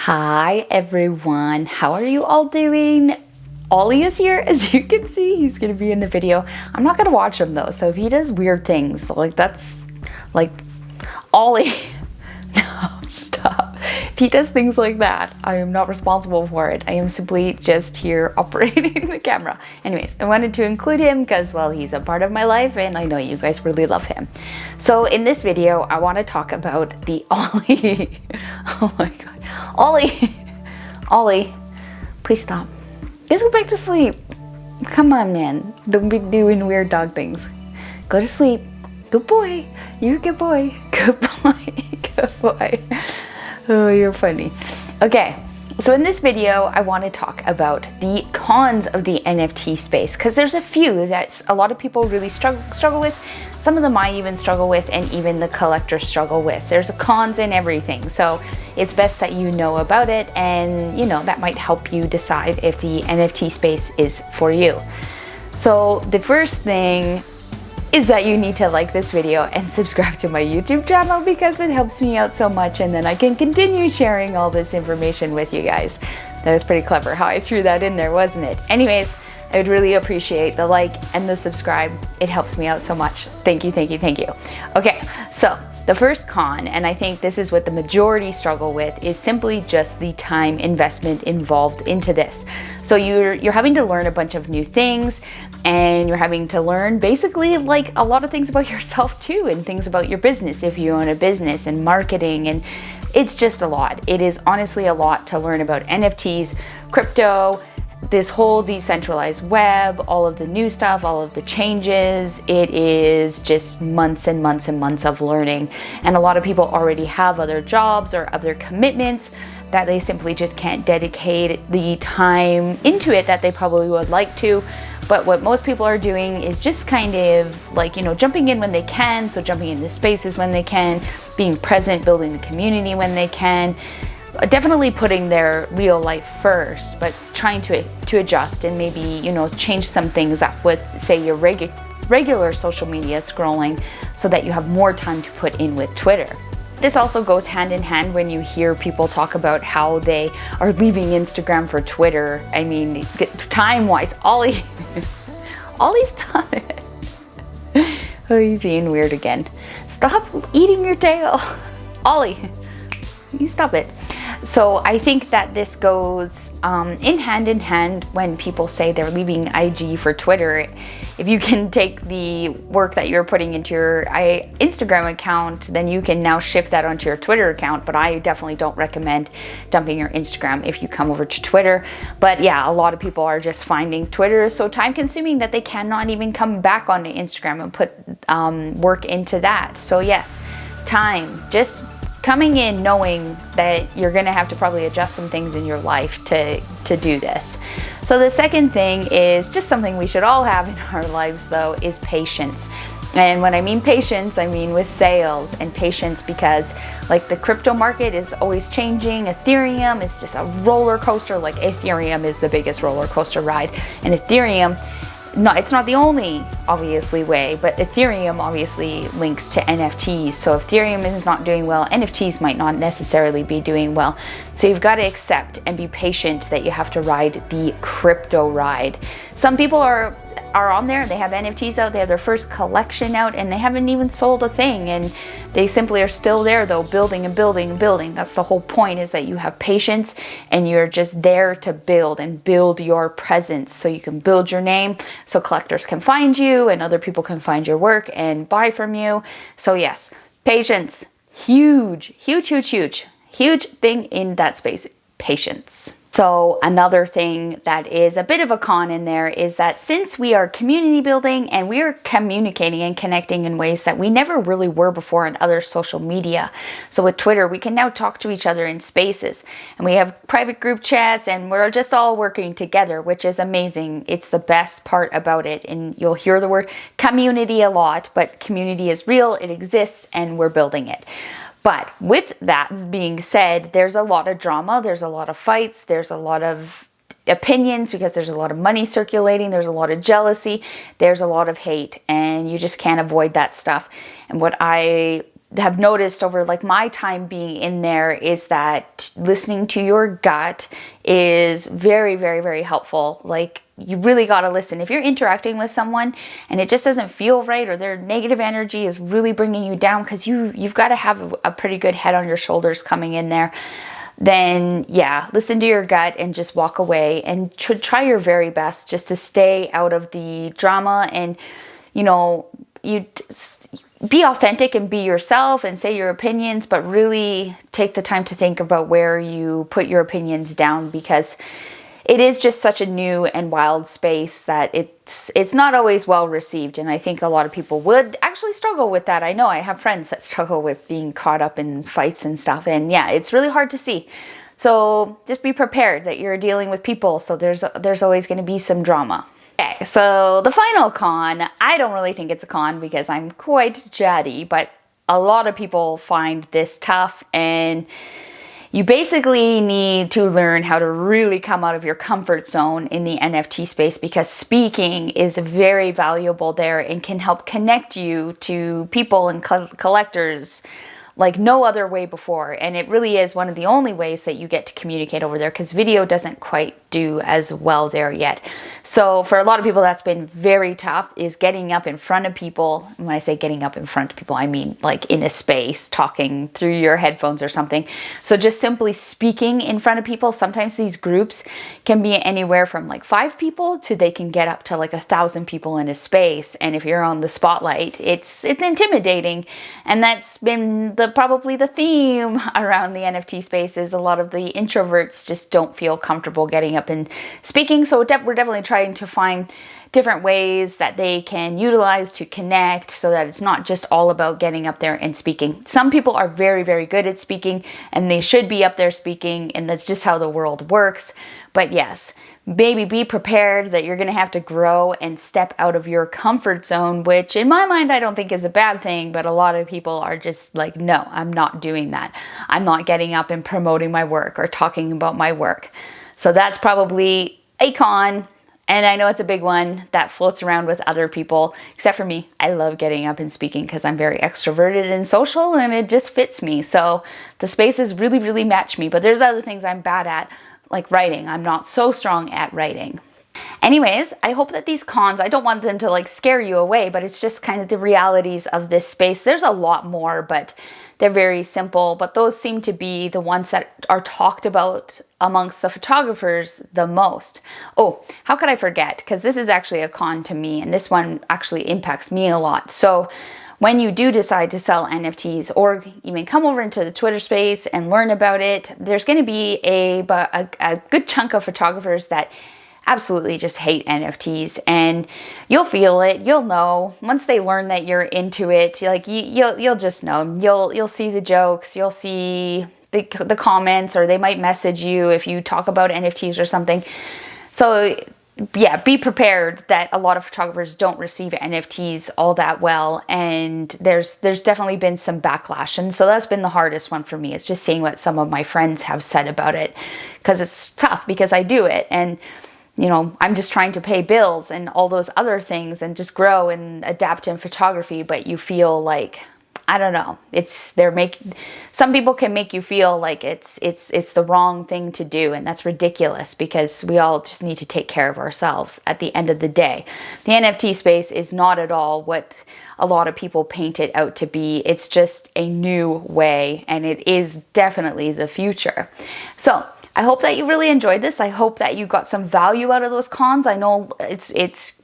Hi everyone, how are you all doing? Ollie is here. As you can see, he's gonna be in the video. I'm not gonna watch him though, so if he does weird things, like that's like Ollie. No, stop. If he does things like that, I am not responsible for it. I am simply just here operating the camera. Anyways, I wanted to include him because, well, he's a part of my life and I know you guys really love him. So in this video, I want to talk about the Ollie. Oh my God. Ollie. Ollie, please stop. Just go back to sleep. Come on, man. Don't be doing weird dog things. Go to sleep. Good boy. You're a good boy. Good boy. Good boy. Oh, you're funny. Okay, so in this video, I want to talk about the cons of the NFT space because there's a few that a lot of people really struggle with. Some of them I even struggle with, and even the collectors struggle with. There's cons in everything, so it's best that you know about it, and you know that might help you decide if the NFT space is for you. So the first thing is that you need to like this video and subscribe to my YouTube channel because it helps me out so much, and then I can continue sharing all this information with you guys. That was pretty clever how I threw that in there, wasn't it? Anyways, I would really appreciate the like and the subscribe. It helps me out so much. Thank you, thank you, thank you. Okay, so the first con, and I think this is what the majority struggle with, is simply just the time investment involved into this. So you're having to learn a bunch of new things, and you're having to learn basically like a lot of things about yourself too, and things about your business if you own a business, and marketing, and it's just a lot. It is honestly a lot to learn about NFTs, crypto, this whole decentralized web, all of the new stuff, all of the changes. It is just months and months and months of learning. And a lot of people already have other jobs or other commitments that they simply just can't dedicate the time into it that they probably would like to. But what most people are doing is just kind of like, you know, jumping in when they can. So jumping into spaces when they can, being present, building the community when they can. Definitely putting their real life first, but trying to adjust and maybe, you know, change some things up with, say, your regular social media scrolling so that you have more time to put in with Twitter. This also goes hand in hand when you hear people talk about how they are leaving Instagram for Twitter. I mean, time-wise, Ollie's done it. Oh, he's being weird again. Stop eating your tail. Ollie, you stop it. So I think that this goes in hand when people say they're leaving IG for Twitter. If you can take the work that you're putting into your Instagram account, then you can now shift that onto your Twitter account. But I definitely don't recommend dumping your Instagram if you come over to Twitter. But yeah, a lot of people are just finding Twitter is so time consuming that they cannot even come back onto Instagram and put work into that. So yes, time, just coming in knowing that you're gonna have to probably adjust some things in your life to do this. So the second thing is just something we should all have in our lives though, is patience. And when I mean patience, I mean with sales, and patience because like the crypto market is always changing. Ethereum is just a roller coaster. Like Ethereum is the biggest roller coaster ride, and Ethereum, it's not the only obviously way, but Ethereum obviously links to NFTs. So if Ethereum is not doing well, NFTs might not necessarily be doing well. So you've got to accept and be patient that you have to ride the crypto ride. Some people are on there, they have NFTs out, they have their first collection out, and they haven't even sold a thing, and they simply are still there though, building and building and building. That's the whole point, is that you have patience and you're just there to build and build your presence so you can build your name, so collectors can find you and other people can find your work and buy from you. So yes, patience, huge thing in that space, patience. So another thing that is a bit of a con in there is that since we are community building and we are communicating and connecting in ways that we never really were before in other social media. So with Twitter, we can now talk to each other in spaces, and we have private group chats, and we're just all working together, which is amazing. It's the best part about it. And you'll hear the word community a lot, but community is real, it exists, and we're building it. But with that being said, there's a lot of drama, there's a lot of fights, there's a lot of opinions because there's a lot of money circulating, there's a lot of jealousy, there's a lot of hate, and you just can't avoid that stuff. And what I have noticed over like my time being in there is that listening to your gut is very, very, very helpful. Like, you really got to listen. If you're interacting with someone and it just doesn't feel right, or their negative energy is really bringing you down, because you've got to have a pretty good head on your shoulders coming in there, then yeah, listen to your gut and just walk away and try your very best just to stay out of the drama. And, you know, you be authentic and be yourself and say your opinions, but really take the time to think about where you put your opinions down, because it is just such a new and wild space that it's not always well received. And I think a lot of people would actually struggle with that. I know I have friends that struggle with being caught up in fights and stuff. And yeah, it's really hard to see. So just be prepared that you're dealing with people. So there's always going to be some drama. Okay, so the final con, I don't really think it's a con because I'm quite chatty, but a lot of people find this tough, and you basically need to learn how to really come out of your comfort zone in the NFT space, because speaking is very valuable there and can help connect you to people and collectors like no other way before. And it really is one of the only ways that you get to communicate over there, because video doesn't quite do as well there yet. So for a lot of people, that's been very tough, is getting up in front of people. And when I say getting up in front of people, I mean like in a space, talking through your headphones or something. So just simply speaking in front of people. Sometimes these groups can be anywhere from like 5 people to they can get up to like 1,000 people in a space. And if you're on the spotlight, it's intimidating. And that's been probably the theme around the NFT space, is a lot of the introverts just don't feel comfortable getting up and speaking. So we're definitely trying to find different ways that they can utilize to connect, so that it's not just all about getting up there and speaking. Some people are very, very good at speaking, and they should be up there speaking, and that's just how the world works. But yes, maybe be prepared that you're going to have to grow and step out of your comfort zone, which in my mind, I don't think is a bad thing, but a lot of people are just like, no, I'm not doing that. I'm not getting up and promoting my work or talking about my work. So that's probably a con. And I know it's a big one that floats around with other people, except for me. I love getting up and speaking because I'm very extroverted and social, and it just fits me. So the spaces really, really match me. But there's other things I'm bad at, like writing. I'm not so strong at writing. Anyways, I hope that these cons, I don't want them to like scare you away, but it's just kind of the realities of this space. There's a lot more, but they're very simple. But those seem to be the ones that are talked about amongst the photographers the most. Oh, how could I forget? Because this is actually a con to me, and this one actually impacts me a lot. So when you do decide to sell NFTs, or even come over into the Twitter space and learn about it, there's going to be a good chunk of photographers that absolutely just hate NFTs, and you'll feel it. You'll know once they learn that you're into it. Like you'll just know. You'll see the jokes. You'll see the comments, or they might message you if you talk about NFTs or something. So yeah, be prepared that a lot of photographers don't receive NFTs all that well, and there's definitely been some backlash. And so that's been the hardest one for me, is just seeing what some of my friends have said about it, because it's tough because I do it, and you know, I'm just trying to pay bills and all those other things and just grow and adapt in photography. But you feel like, I don't know, some people can make you feel like it's the wrong thing to do, and that's ridiculous, because we all just need to take care of ourselves at the end of the day. The NFT space is not at all what a lot of people paint it out to be. It's just a new way, and it is definitely the future. So I hope that you really enjoyed this. I hope that you got some value out of those cons. I know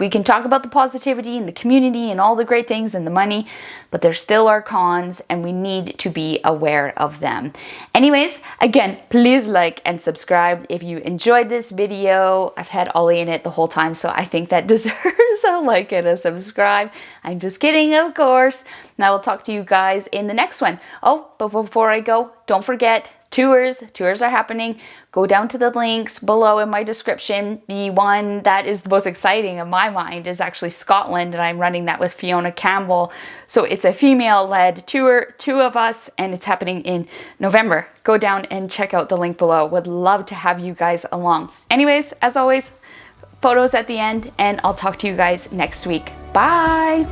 we can talk about the positivity and the community and all the great things and the money, but there still are cons, and we need to be aware of them. Anyways, again, please like and subscribe if you enjoyed this video. I've had Ollie in it the whole time, so I think that deserves a like and a subscribe. I'm just kidding, of course. And I will talk to you guys in the next one. Oh, but before I go, don't forget, tours are happening. Go down to the links below in my description. The one that is the most exciting in my mind is actually Scotland, and I'm running that with Fiona Campbell. So it's a female-led tour, 2 of us, and it's happening in November. Go down and check out the link below. Would love to have you guys along. Anyways, as always, photos at the end, and I'll talk to you guys next week. Bye!